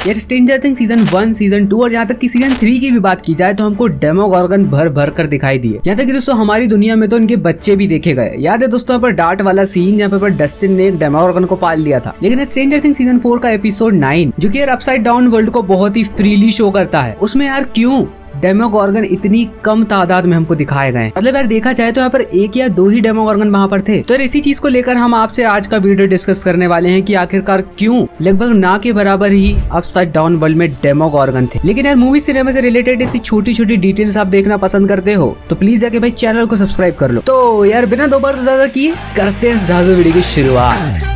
यार stranger things season 1, season 2 और यहाँ तक कि सीजन 3 की भी बात की जाए तो हमको डेमोगोर्गन भर भर कर दिखाई दिए। यहाँ तक कि दोस्तों हमारी दुनिया में तो इनके बच्चे भी देखे गए। याद है दोस्तों यहाँ पर डार्ट वाला सीन जहाँ पर डस्टिन ने एक डेमोगोर्गन को पाल लिया था। लेकिन स्ट्रेंजर थिंग्स सीजन 4 का एपिसोड 9 जो कि यार अपसाइड डाउन वर्ल्ड को बहुत ही फ्रीली शो करता है, उसमें यार क्यों डेमोगोर्गन इतनी कम तादाद में हमको दिखाए गए। मतलब यार देखा जाए तो यहाँ पर 1 या 2 ही डेमोगोर्गन वहाँ पर थे। तो इसी चीज को लेकर हम आपसे आज का वीडियो डिस्कस करने वाले हैं कि आखिरकार क्यों लगभग ना के बराबर ही अपसाइड डाउन वर्ल्ड में डेमोगोर्गन थे। लेकिन यार मूवी सिनेमा से रिलेटेड ऐसी छोटी छोटी डिटेल्स आप देखना पसंद करते हो तो प्लीज जाके भाई चैनल को सब्सक्राइब कर लो। तो यार बिना दो बार से ज्यादा किए करते हैं ज़ाज़ू वीडियो की शुरुआत।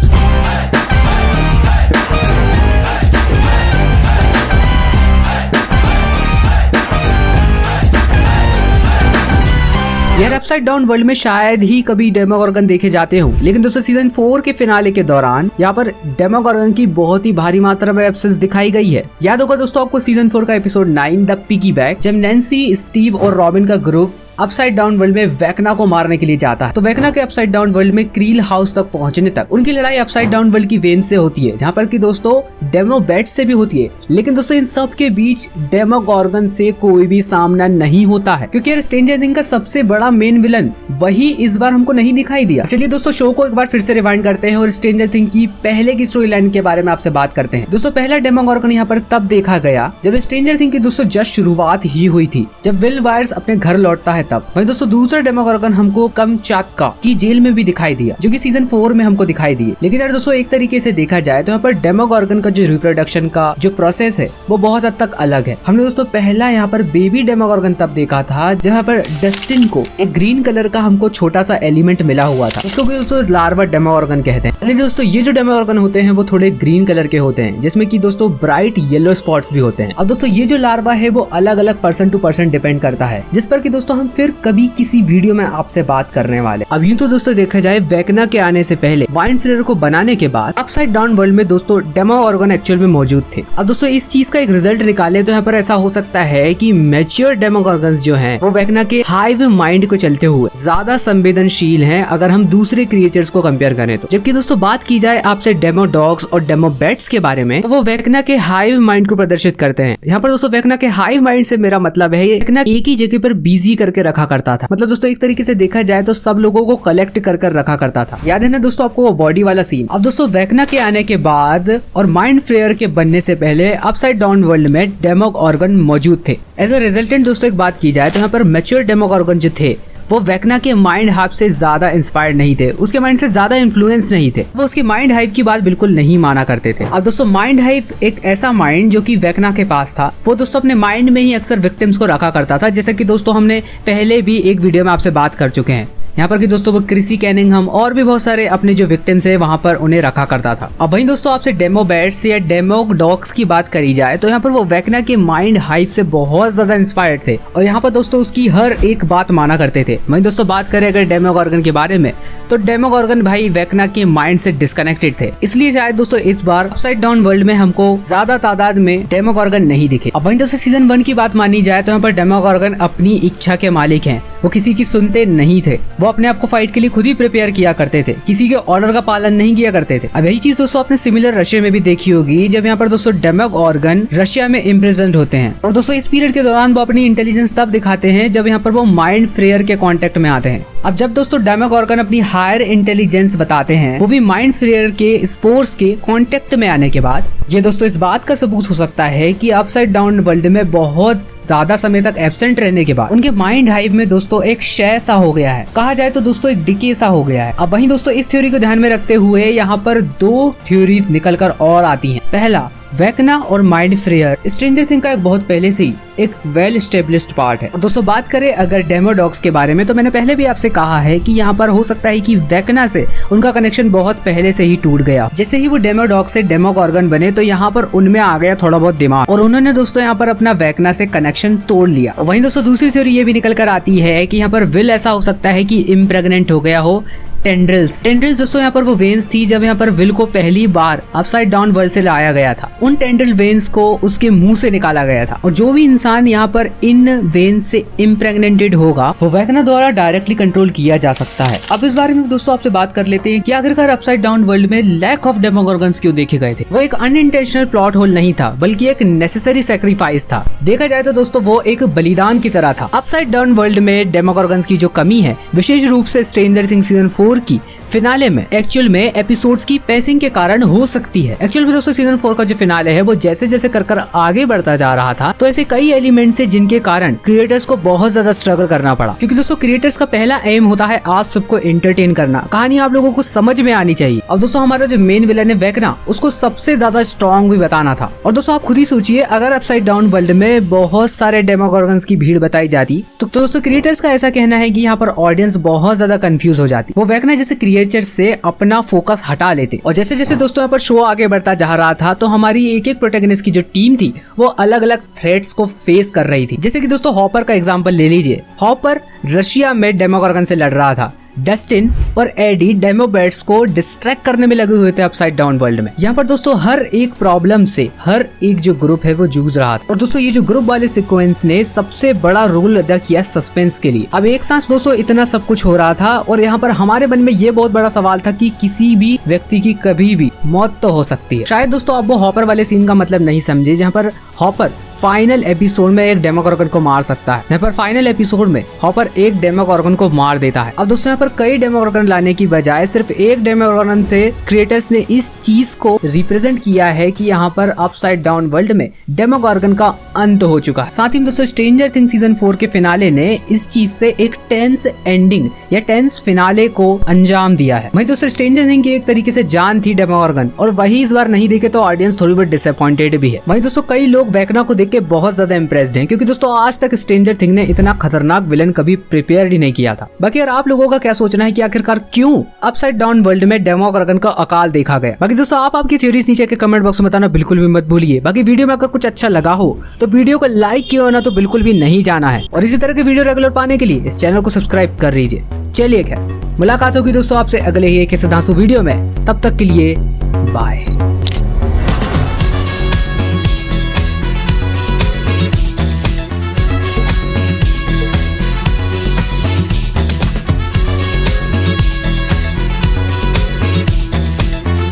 यार अपसाइड डाउन वर्ल्ड में शायद ही कभी डेमोगोर्गन देखे जाते हो, लेकिन दोस्तों सीजन 4 के फिनाले के दौरान यहाँ पर डेमोगोर्गन की बहुत ही भारी मात्रा में एब्सेंस दिखाई गई है। याद होगा दोस्तों आपको सीजन 4 का एपिसोड 9 द पिगी बैग, जब नैन्सी, स्टीव और रॉबिन का ग्रुप अपसाइड डाउन वर्ल्ड में वेकना को मारने के लिए जाता है। तो वेकना के अपसाइड डाउन वर्ल्ड में क्रील हाउस तक पहुंचने तक उनकी लड़ाई अपसाइड डाउन वर्ल्ड की वेन से होती है, जहाँ पर कि दोस्तों डेमो बैट्स से भी होती है। लेकिन दोस्तों इन सब के बीच डेमोगोर्गन से कोई भी सामना नहीं होता है, क्योंकि यार स्ट्रेंजर थिंग्स का सबसे बड़ा मेन विलन वही इस बार हमको नहीं दिखाई दिया। चलिए दोस्तों शो को एक बार फिर से रिवाइंड करते हैं और स्ट्रेंजर थिंग्स की पहले की स्टोरी लाइन के बारे में आपसे बात करते हैं। दोस्तों पहला डेमोगोर्गन यहाँ पर तब देखा गया जब स्ट्रेंजर थिंग्स की दोस्तों जस्ट शुरुआत ही हुई थी, जब विल वायर्स अपने घर लौटता है तब। वहीं दोस्तों दूसरा डेमोगोर्गन हमको कमचाटका की जेल में भी दिखाई दिया, जो कि सीजन 4 में हमको दिखाई दिए। लेकिन यार दोस्तों एक तरीके से देखा जाए तो यहाँ पर डेमोगोर्गन का जो रिप्रोडक्शन का जो प्रोसेस है वो बहुत हद तक अलग है। हमने दोस्तों पहला यहाँ पर बेबी डेमोगोर्गन तब देखा था जहाँ पर डस्टिन को एक ग्रीन कलर का हमको छोटा सा एलिमेंट मिला हुआ था, इसको दोस्तों लार्वा डेमोगोर्गन कहते हैं। दोस्तों ये जो डेमोगोर्गन होते हैं वो थोड़े ग्रीन कलर के होते हैं, जिसमें की दोस्तों ब्राइट येलो स्पॉट्स भी होते हैं। अब दोस्तों ये जो लार्वा है वो अलग अलग पर्सन टू पर्सन डिपेंड करता है, जिस पर की दोस्तों हम फिर कभी किसी वीडियो में आपसे बात करने वाले। अब यूं तो दोस्तों देखा जाए वेकना के आने से पहले माइंड फ्लेयर को बनाने के बाद अपसाइड डाउन वर्ल्ड में दोस्तों डेमोगोर्गन एक्चुअल में मौजूद थे। अब दोस्तों इस चीज का एक रिजल्ट निकाले तो यहाँ पर ऐसा हो सकता है कि मैच्योर डेमोगोर्गन्स जो हैं वो वेकना के हाइव माइंड को चलते हुए ज्यादा संवेदनशील हैं अगर हम दूसरे क्रिएचर्स को कंपेयर करें तो। जबकि दोस्तों बात की जाए आपसे डेमो डॉग्स और डेमो बैट्स के बारे में तो वो वेकना के हाइव माइंड को प्रदर्शित करते हैं। यहाँ पर दोस्तों वेकना के हाइव माइंड से मेरा मतलब है वेकना एक ही जगह पर बिजी करके रखा करता था। मतलब दोस्तों एक तरीके से देखा जाए तो सब लोगों को कलेक्ट कर रखा करता था। याद है ना दोस्तों आपको वो बॉडी वाला सीन। अब दोस्तों वेकना के आने के बाद और माइंड फ्लेयर के बनने से पहले अपसाइड डाउन वर्ल्ड में डेमोगोर्गन मौजूद थे। एज अ रिजल्टेंट दोस्तों एक बात की जाए तो यहाँ पर मैच्योर डेमोगोर्गन जो थे वो वेकना के माइंड हाइव से ज्यादा इंस्पायर्ड नहीं थे, उसके माइंड से ज्यादा इन्फ्लुएंस नहीं थे, वो उसके माइंड हाइव की बात बिल्कुल नहीं माना करते थे। अब दोस्तों माइंड हाइव एक ऐसा माइंड जो कि वेकना के पास था, वो दोस्तों अपने माइंड में ही अक्सर विक्टिम्स को रखा करता था, जैसे कि दोस्तों हमने पहले भी एक वीडियो में आपसे बात कर चुके हैं। यहाँ पर कि दोस्तों वो क्रिसी कैनिंघम और भी बहुत सारे अपने जो विक्टिम्स है वहाँ पर उन्हें रखा करता था। अब वहीं दोस्तों आपसे डेमो बैट्स या डेमो डॉग्स की बात करी जाए तो यहाँ पर वो वेकना के माइंड हाइव से बहुत ज्यादा इंस्पायर्ड थे और यहाँ पर दोस्तों उसकी हर एक बात माना करते थे। वहीं दोस्तों बात करें अगर डेमोगोर्गन के बारे में तो डेमोगोर्गन भाई वेकना के माइंड से डिस्कनेक्टेड थे, इसलिए शायद दोस्तों इस बार अपसाइड डाउन वर्ल्ड में हमको ज्यादा तादाद में डेमोगोर्गन नहीं दिखे। अब वहीं दोस्तों सीजन 1 की बात मानी जाए तो यहाँ पर डेमोगोर्गन अपनी इच्छा के मालिक हैं, वो किसी की सुनते नहीं थे, वो अपने आप को फाइट के लिए खुद ही प्रिपेयर किया करते थे, किसी के ऑर्डर का पालन नहीं किया करते थे। अब यही चीज दोस्तों आपने सिमिलर रशिया में भी देखी होगी, जब यहाँ पर दोस्तों डेमोगोर्गन रशिया में इम्प्रिजन्ड होते हैं और दोस्तों इस पीरियड के दौरान वो अपनी इंटेलिजेंस तब दिखाते हैं जब यहाँ पर वो माइंड फ्लेयर के कांटेक्ट में आते हैं। अब जब दोस्तों डेमोगोर्गन अपनी हायर इंटेलिजेंस बताते हैं वो भी माइंड फ्लेयर के स्पोर्स के कांटेक्ट में आने के बाद, ये दोस्तों इस बात का सबूत हो सकता है कि अपसाइड डाउन वर्ल्ड में बहुत ज्यादा समय तक एब्सेंट रहने के बाद उनके माइंड हाइव में दोस्तों एक क्षय सा हो गया है, कहा जाए तो दोस्तों एक डिके सा हो गया है। अब वहीं दोस्तों इस थ्योरी को ध्यान में रखते हुए यहाँ पर 2 थ्योरीज निकल कर और आती हैं। पहला, वेकना और माइंड फ्लेयर स्ट्रेंजर थिंग्स का एक बहुत पहले से ही एक वेल एस्टेब्लिश्ड पार्ट है। दोस्तों बात करें अगर डेमो डॉग्स के बारे में तो मैंने पहले भी आपसे कहा है कि यहाँ पर हो सकता है कि वेकना से उनका कनेक्शन बहुत पहले से ही टूट गया। जैसे ही वो डेमो डॉग से डेमोगोर्गन बने तो यहाँ पर उनमें आ गया थोड़ा बहुत दिमाग और उन्होंने दोस्तों यहाँ पर अपना वेकना से कनेक्शन तोड़ लिया। वहीं दोस्तों दूसरी थ्योरी ये भी निकल कर आती है कि यहाँ पर विल ऐसा हो सकता है कि इम्प्रेग्नेंट हो गया हो टेंड्रिल्स दोस्तों यहाँ पर वो वेन्स थी जब यहाँ पर विल को पहली बार अपसाइड डाउन वर्ल्ड से लाया गया था। उन टेंड्रिल वेन्स को उसके मुंह से निकाला गया था और जो भी इंसान यहाँ पर इन वेन्स से इम्प्रेग्नेटेड होगा वो वैगना द्वारा डायरेक्टली कंट्रोल किया जा सकता है। अब इस बारे में दोस्तों आपसे बात कर लेते हैं कि आखिरकार अपसाइड डाउन वर्ल्ड में लैक ऑफ डेमोगोर्गन्स क्यों देखे गए थे। वो एक अनइंटेंशनल प्लॉट होल नहीं था बल्कि एक नेसेसरी सैक्रिफाइस था। देखा जाए तो दोस्तों वो एक बलिदान की तरह था। अपसाइड डाउन वर्ल्ड में डेमोगोर्गन्स की जो कमी है विशेष रूप से स्ट्रेंजर थिंग्स सीजन 4 की फिनाले में एक्चुअल में एपिसोड्स की पेसिंग के कारण हो सकती है। एक्चुअल में दोस्तों सीजन 4 का जो फिनाले है वो जैसे जैसे कर आगे बढ़ता जा रहा था तो ऐसे कई एलिमेंट्स है जिनके कारण क्रिएटर्स को बहुत ज्यादा स्ट्रगल करना पड़ा, क्योंकि दोस्तों क्रिएटर्स का पहला एम होता है आप सबको एंटरटेन करना, कहानी आप लोगों को समझ में आनी चाहिए। अब दोस्तों हमारा जो मेन विलन है वैगना उसको सबसे ज्यादा स्ट्रॉन्ग भी बताना था। और दोस्तों आप खुद ही सोचिए अगर अपसाइड डाउन वर्ल्ड में बहुत सारे डेमोगोर्गन्स की भीड़ बताई जाती तो दोस्तों क्रिएटर्स का ऐसा कहना है कि यहाँ पर ऑडियंस बहुत ज्यादा कंफ्यूज हो जाती। वो वैगना जैसे क्रिएटर से अपना फोकस हटा लेते और जैसे जैसे दोस्तों यहाँ पर शो आगे बढ़ता जा रहा था तो हमारी एक एक प्रोटैगनिस्ट की जो टीम थी वो अलग अलग थ्रेट्स को फेस कर रही थी। जैसे कि दोस्तों हॉपर का एग्जांपल ले लीजिए। हॉपर रशिया में डेमोगोर्गन से लड़ रहा था। डस्टिन और एडी डेमोबैट्स को डिस्ट्रैक्ट करने में लगे हुए थे अपसाइड डाउन वर्ल्ड में। यहाँ पर दोस्तों हर एक प्रॉब्लम से हर एक जो ग्रुप है वो जूझ रहा था। और दोस्तों ये जो ग्रुप वाले सीक्वेंस ने सबसे बड़ा रोल अदा किया सस्पेंस के लिए। अब एक साथ दोस्तों इतना सब कुछ हो रहा था और यहाँ पर हमारे मन में ये बहुत बड़ा सवाल था कि किसी भी व्यक्ति की कभी भी मौत तो हो सकती है। शायद दोस्तों आप वो हॉपर वाले सीन का मतलब नहीं समझे जहाँ पर हॉपर फाइनल एपिसोड में एक डेमोगोर्गन को मार सकता है। यहाँ पर फाइनल एपिसोड में हॉपर एक डेमोगोर्गन को मार देता है। अब दोस्तों यहाँ पर कई डेमोगोर्गन लाने की बजाय सिर्फ एक डेमोगोर्गन से क्रिएटर्स ने इस चीज को रिप्रेजेंट किया है कि यहाँ पर अपसाइड डाउन वर्ल्ड में डेमोगोर्गन का अंत हो चुका है। साथ ही दोस्तों स्ट्रेंजर थिंग्स सीजन 4 के फिनाले ने इस चीज से एक टेंस एंडिंग या टेंस फिनाले को अंजाम दिया है। वही दोस्तों स्ट्रेंजर थिंग की एक तरीके से जान थी डेमोगोर्गन और वही इस बार नहीं देखे तो ऑडियंस थोड़ी बहुत डिसअपॉइंटेड भी है। वही दोस्तों कई लोग वैगना को देख के बहुत ज्यादा इम्प्रेस्ड हैं क्योंकि दोस्तों आज तक स्ट्रेंजर थिंग ने इतना खतरनाक विलन कभी प्रिपेयर ही नहीं किया था। बाकी यार आप लोगों का क्या सोचना है कि आखिरकार क्यों अपसाइड डाउन वर्ल्ड में डेमोगोर्गन का अकाल देखा गया। बाकी दोस्तों आप आपकी थ्योरीज नीचे के कमेंट बॉक्स में बताना बिल्कुल भी मत भूलिए। बाकी वीडियो में अगर कुछ अच्छा लगा हो तो वीडियो को लाइक किया ना तो बिल्कुल भी नहीं जाना है और इसी तरह के वीडियो रेगुलर पाने के लिए इस चैनल को सब्सक्राइब कर लीजिए। चलिए खैर मुलाकात होगी दोस्तों आपसे अगले ही एक सिद्धांशु वीडियो में, तब तक के लिए बाय।